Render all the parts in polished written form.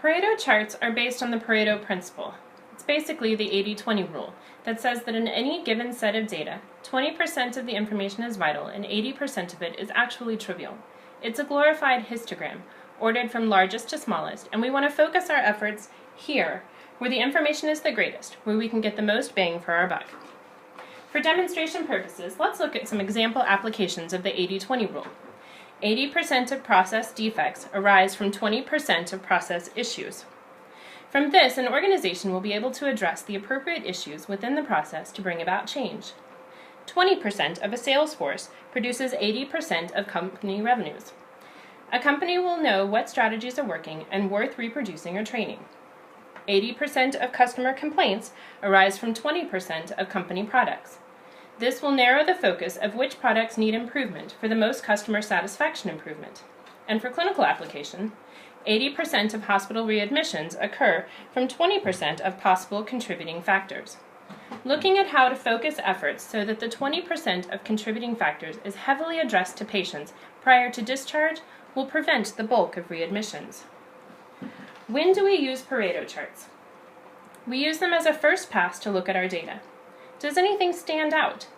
Pareto charts are based on the Pareto principle. It's basically the 80-20 rule that says that in any given set of data, 20% of the information is vital and 80% of it is actually trivial. It's a glorified histogram, ordered from largest to smallest, and we want to focus our efforts here, where the information is the greatest, where we can get the most bang for our buck. For demonstration purposes, let's look at some example applications of the 80-20 rule. 80% of process defects arise from 20% of process issues. From this, an organization will be able to address the appropriate issues within the process to bring about change. 20% of a sales force produces 80% of company revenues. A company will know what strategies are working and worth reproducing or training. 80% of customer complaints arise from 20% of company products. This will narrow the focus of which products need improvement for the most customer satisfaction improvement. And for clinical application, 80% of hospital readmissions occur from 20% of possible contributing factors. Looking at how to focus efforts so that the 20% of contributing factors is heavily addressed to patients prior to discharge will prevent the bulk of readmissions. When do we use Pareto charts? We use them as a first pass to look at our data. Does anything stand out?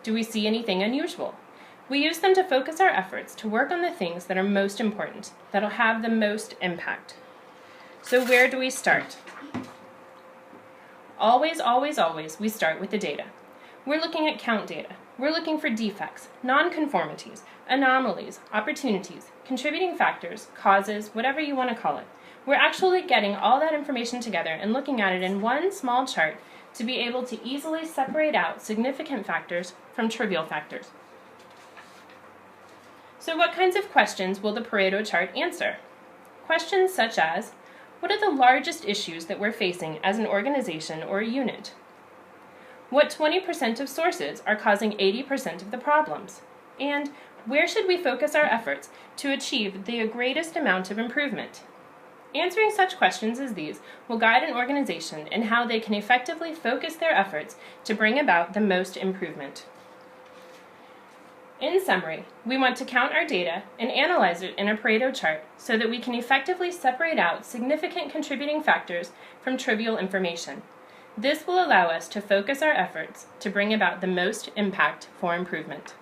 Do we see anything unusual? We use them to focus our efforts to work on the things that are most important, that'll have the most impact. So where do we start? Always, always, always, we start with the data. We're looking at count data. We're looking for defects, nonconformities, anomalies, opportunities, contributing factors, causes, whatever you want to call it. We're actually getting all that information together and looking at it in one small chart to be able to easily separate out significant factors from trivial factors. So what kinds of questions will the Pareto chart answer? Questions such as, what are the largest issues that we're facing as an organization or a unit? What 20% of sources are causing 80% of the problems? And where should we focus our efforts to achieve the greatest amount of improvement? Answering such questions as these will guide an organization in how they can effectively focus their efforts to bring about the most improvement. In summary, we want to count our data and analyze it in a Pareto chart so that we can effectively separate out significant contributing factors from trivial information. This will allow us to focus our efforts to bring about the most impact for improvement.